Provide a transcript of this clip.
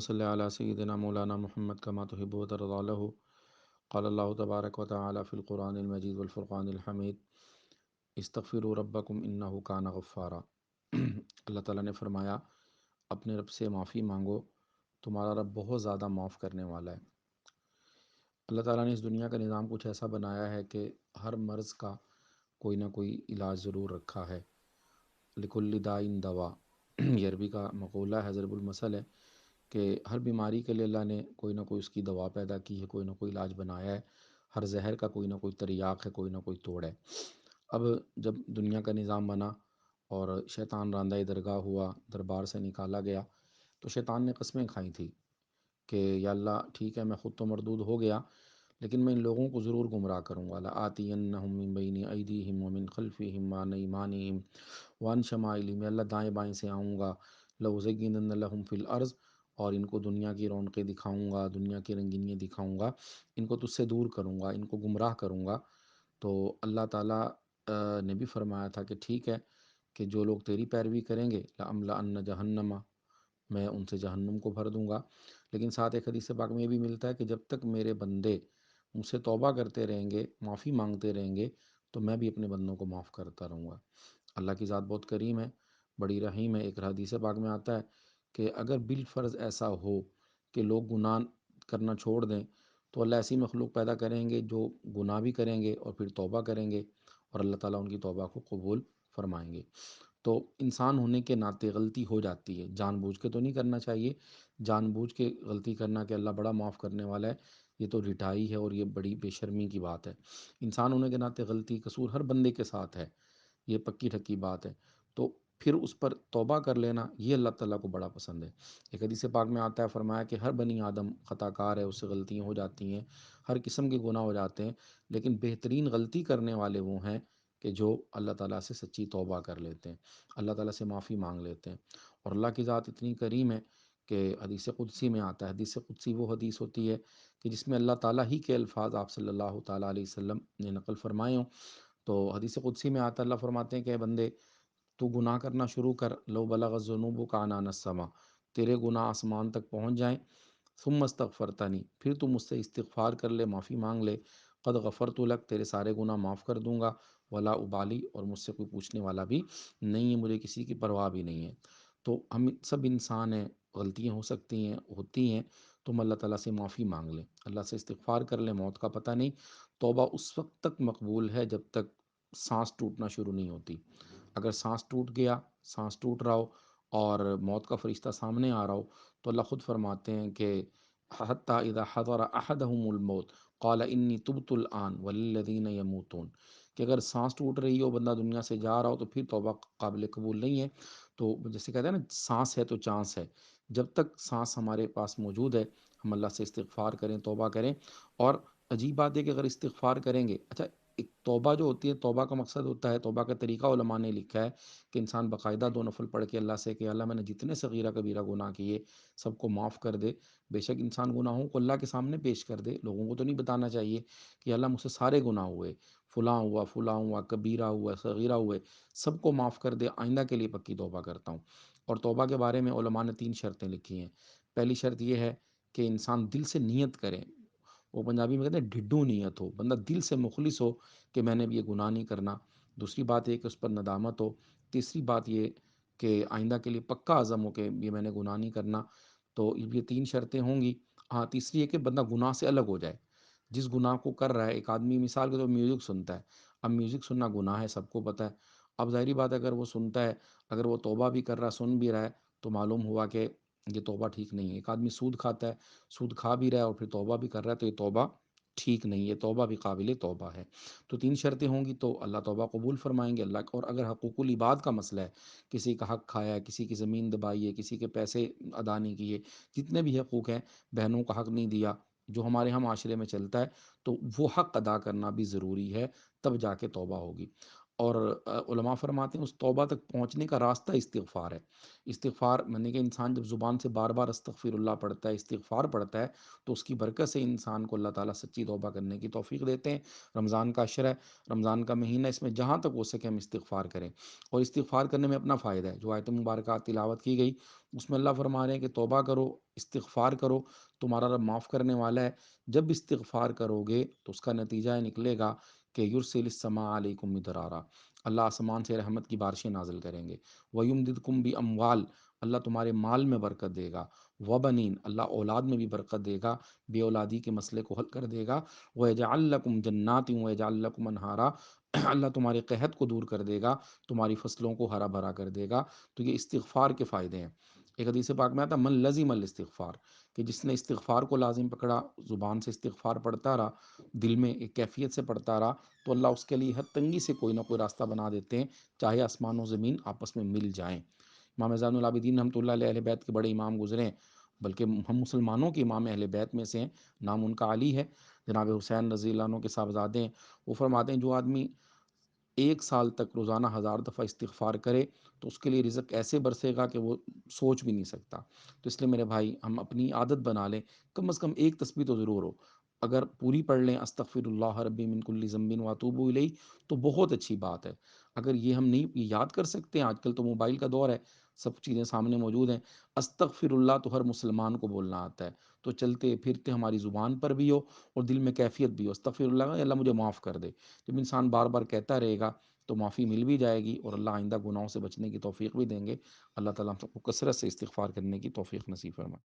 صل علی سیدنا مولانا محمد کما تحب و ترضى له قال اللہ تبارک و تعالی فی القرآن المجید والفرقان الحمید استغفروا ربکم انہ کان غفارا۔ اللہ تعالیٰ نے فرمایا اپنے رب سے معافی مانگو، تمہارا رب بہت زیادہ معاف کرنے والا ہے۔ اللہ تعالیٰ نے اس دنیا کا نظام کچھ ایسا بنایا ہے کہ ہر مرض کا کوئی نہ کوئی علاج ضرور رکھا ہے۔ لکل داء دوا، یہ عربی کا مقولہ ہے، ضرب المثل ہے کہ ہر بیماری کے لیے اللہ نے کوئی نہ کوئی اس کی دوا پیدا کی ہے، کوئی نہ کوئی علاج بنایا ہے۔ ہر زہر کا کوئی نہ کوئی تریاق ہے، کوئی نہ کوئی توڑ ہے۔ اب جب دنیا کا نظام بنا اور شیطان راندہ درگاہ ہوا، دربار سے نکالا گیا، تو شیطان نے قسمیں کھائی تھی کہ یا اللہ ٹھیک ہے میں خود تو مردود ہو گیا، لیکن میں ان لوگوں کو ضرور گمراہ کروں گا۔ لآتینہم من بین ایدیہم ومن خلفہم وعن ایمانہم وعن شمائلہم، میں اللہ دائیں بائیں سے آؤں گا۔ لأزینن لہم فی الارض، اور ان کو دنیا کی رونقیں دکھاؤں گا، دنیا کی رنگینیاں دکھاؤں گا، ان کو تجھ سے دور کروں گا، ان کو گمراہ کروں گا۔ تو اللہ تعالیٰ نے بھی فرمایا تھا کہ ٹھیک ہے کہ جو لوگ تیری پیروی کریں گے لَأَمْلَأَنَّ جہنم، میں ان سے جہنم کو بھر دوں گا۔ لیکن ساتھ ایک حدیث پاک میں یہ بھی ملتا ہے کہ جب تک میرے بندے مجھ سے توبہ کرتے رہیں گے، معافی مانگتے رہیں گے، تو میں بھی اپنے بندوں کو معاف کرتا رہوں گا۔ اللہ کی ذات بہت کریم ہے، بڑی رحیم ہے۔ ایک حدیث پاک میں آتا ہے کہ اگر بالفرض ایسا ہو کہ لوگ گناہ کرنا چھوڑ دیں، تو اللہ ایسی مخلوق پیدا کریں گے جو گناہ بھی کریں گے اور پھر توبہ کریں گے، اور اللہ تعالیٰ ان کی توبہ کو قبول فرمائیں گے۔ تو انسان ہونے کے ناطے غلطی ہو جاتی ہے، جان بوجھ کے تو نہیں کرنا چاہیے۔ جان بوجھ کے غلطی کرنا کہ اللہ بڑا معاف کرنے والا ہے، یہ تو رٹائی ہے اور یہ بڑی بے شرمی کی بات ہے۔ انسان ہونے کے ناطے غلطی قصور ہر بندے کے ساتھ ہے، یہ پکی ٹھکی بات ہے۔ تو پھر اس پر توبہ کر لینا یہ اللہ تعالیٰ کو بڑا پسند ہے۔ ایک حدیث پاک میں آتا ہے، فرمایا کہ ہر بنی آدم خطا کار ہے، اس سے غلطیاں ہو جاتی ہیں، ہر قسم کے گناہ ہو جاتے ہیں، لیکن بہترین غلطی کرنے والے وہ ہیں کہ جو اللہ تعالیٰ سے سچی توبہ کر لیتے ہیں، اللہ تعالیٰ سے معافی مانگ لیتے ہیں۔ اور اللہ کی ذات اتنی کریم ہے کہ حدیث قدسی میں آتا ہے، حدیث قدسی وہ حدیث ہوتی ہے کہ جس میں اللہ تعالیٰ ہی کے الفاظ آپ صلی اللہ تعالیٰ علیہ وسلم نے نقل فرمائے ہوں۔ تو حدیث قدسی میں آتا ہے، اللہ فرماتے ہیں کہ اے بندے تو گناہ کرنا شروع کر، لو بلغ الذنوب عنان السما، تیرے گناہ آسمان تک پہنچ جائیں، ثم استغفرتنی، پھر تو مجھ سے استغفار کر لے، معافی مانگ لے، قد غفرت لک، تیرے سارے گناہ معاف کر دوں گا، ولا ابالی، اور مجھ سے کوئی پوچھنے والا بھی نہیں ہے، مجھے کسی کی پرواہ بھی نہیں ہے۔ تو ہم سب انسان ہیں، غلطیاں ہو سکتی ہیں، ہوتی ہیں، تم اللہ تعالیٰ سے معافی مانگ لیں، اللہ سے استغفار کر لیں، موت کا پتہ نہیں۔ توبہ اس وقت تک مقبول ہے جب تک سانس ٹوٹنا شروع نہیں ہوتی۔ اگر سانس ٹوٹ گیا، سانس ٹوٹ رہا ہو اور موت کا فرشتہ سامنے آ رہا ہو، تو اللہ خود فرماتے ہیں کہ حتیٰ اذا حضر احدهم الموت قال انی تبت الآن والذین یموتون، کہ اگر سانس ٹوٹ رہی ہو، بندہ دنیا سے جا رہا ہو، تو پھر توبہ قابل قبول نہیں ہے۔ تو جیسے کہتے ہیں نا، سانس ہے تو چانس ہے، جب تک سانس ہمارے پاس موجود ہے ہم اللہ سے استغفار کریں، توبہ کریں۔ اور عجیب بات ہے کہ اگر استغفار کریں گے، اچھا ایک توبہ جو ہوتی ہے، توبہ کا مقصد ہوتا ہے، توبہ کا طریقہ علماء نے لکھا ہے کہ انسان باقاعدہ 2 نفل پڑھ کے اللہ سے کہ اللہ میں نے جتنے صغیرہ کبیرہ گناہ کیے سب کو معاف کر دے۔ بے شک انسان گناہوں کو اللہ کے سامنے پیش کر دے، لوگوں کو تو نہیں بتانا چاہیے کہ اللہ مجھ سے سارے گناہ ہوئے، فلاں ہوا، کبیرہ ہوا، صغیرہ ہوئے، سب کو معاف کر دے، آئندہ کے لیے پکی توبہ کرتا ہوں۔ اور توبہ کے بارے میں علماء نے 3 شرطیں لکھی ہیں۔ پہلی شرط یہ ہے کہ انسان دل سے نیت کرے، وہ پنجابی میں کہتے ہیں ڈھڈو نیت ہو، بندہ دل سے مخلص ہو کہ میں نے بھی یہ گناہ نہیں کرنا۔ دوسری بات یہ کہ اس پر ندامت ہو۔ تیسری بات یہ کہ آئندہ کے لیے پکا عزم ہو کہ یہ میں نے گناہ نہیں کرنا۔ تو یہ 3 شرطیں ہوں گی۔ ہاں، تیسری ہے کہ بندہ گناہ سے الگ ہو جائے، جس گناہ کو کر رہا ہے۔ ایک آدمی مثال کے طور میوزک سنتا ہے، اب میوزک سننا گناہ ہے، سب کو پتہ ہے۔ اب ظاہری بات ہے اگر وہ سنتا ہے، اگر وہ توبہ بھی کر رہا ہے، سن بھی رہا ہے، تو معلوم ہوا کہ یہ توبہ ٹھیک نہیں ہے۔ ایک آدمی سود کھاتا ہے، سود کھا بھی رہا ہے اور پھر توبہ بھی کر رہا ہے، تو یہ توبہ ٹھیک نہیں ہے، توبہ بھی قابل توبہ ہے۔ تو 3 شرطیں ہوں گی تو اللہ توبہ قبول فرمائیں گے اللہ۔ اور اگر حقوق العباد کا مسئلہ ہے، کسی کا حق کھایا ہے، کسی کی زمین دبائی ہے، کسی کے پیسے ادا نہیں کیے، جتنے بھی حقوق ہیں، بہنوں کا حق نہیں دیا، جو ہمارے ہاں معاشرے میں چلتا ہے، تو وہ حق ادا کرنا بھی ضروری ہے، تب جا کے توبہ ہوگی۔ اور علماء فرماتے ہیں اس توبہ تک پہنچنے کا راستہ استغفار ہے۔ استغفار معنی کہ انسان جب زبان سے بار بار استغفر اللہ پڑھتا ہے، استغفار پڑھتا ہے، تو اس کی برکت سے انسان کو اللہ تعالیٰ سچی توبہ کرنے کی توفیق دیتے ہیں۔ رمضان کا عشر ہے، رمضان کا مہینہ، اس میں جہاں تک ہو سکے ہم استغفار کریں، اور استغفار کرنے میں اپنا فائدہ ہے۔ جو آیت مبارکہ تلاوت کی گئی اس میں اللہ فرما رہے ہیں کہ توبہ کرو، استغفار کرو، تمہارا رب معاف کرنے والا ہے۔ جب استغفار کرو گے تو اس کا نتیجہ یہ نکلے گا کہ یرسل السماء علیکم مدرارا، اللہ آسمان سے رحمت کی بارشیں نازل کریں گے۔ وَيُمْدِدْكُمْ بِأَمْوَالٍ، اللہ تمہارے مال میں برکت دے گا۔ وَبَنِينَ، اللہ اولاد میں بھی برکت دے گا، بے اولادی کے مسئلے کو حل کر دے گا۔ وَيَجْعَلْ لَكُمْ جَنَّاتٍ وَيَجْعَلْ لَكُمْ أَنْهَارًا، اللہ تمہارے قحط کو دور کر دے گا، تمہاری فصلوں کو ہرا بھرا کر دے گا۔ تو یہ استغفار کے فائدے ہیں۔ ایک حدیث پاک میں آتا من لزم الاستغفار، کہ جس نے استغفار کو لازم پکڑا، زبان سے استغفار پڑھتا رہا، دل میں ایک کیفیت سے پڑھتا رہا، تو اللہ اس کے لیے ہر تنگی سے کوئی نہ کوئی راستہ بنا دیتے ہیں، چاہے آسمان و زمین آپس میں مل جائیں۔ امام زین العابدین رحمۃ اللہ علیہ اہل بیت کے بڑے امام گزرے ہیں، بلکہ ہم مسلمانوں کے امام اہل بیت میں سے ہیں۔ نام ان کا علی ہے، جناب حسین رضی اللہ عنہ کے صاحبزادے ہیں۔ وہ فرماتے ہیں جو آدمی 1 سال تک روزانہ 1000 دفعہ استغفار کرے تو اس کے لیے رزق ایسے برسے گا کہ وہ سوچ بھی نہیں سکتا۔ تو اس لیے میرے بھائی ہم اپنی عادت بنا لیں، کم از کم ایک تسبیح تو ضرور ہو۔ اگر پوری پڑھ لیں استغفر اللہ ربی من کل ذنب واتوب الیہ، تو بہت اچھی بات ہے۔ اگر یہ ہم نہیں یہ یاد کر سکتے ہیں، آج کل تو موبائل کا دور ہے، سب چیزیں سامنے موجود ہیں۔ استغفر اللہ تو ہر مسلمان کو بولنا آتا ہے، تو چلتے پھرتے ہماری زبان پر بھی ہو اور دل میں کیفیت بھی ہو استغفر اللہ کا، یا اللہ مجھے معاف کر دے۔ جب انسان بار بار کہتا رہے گا تو معافی مل بھی جائے گی، اور اللہ آئندہ گناہوں سے بچنے کی توفیق بھی دیں گے۔ اللہ تعالیٰ ہم سب کو کثرت سے استغفار کرنے کی توفیق نصیب فرمائے۔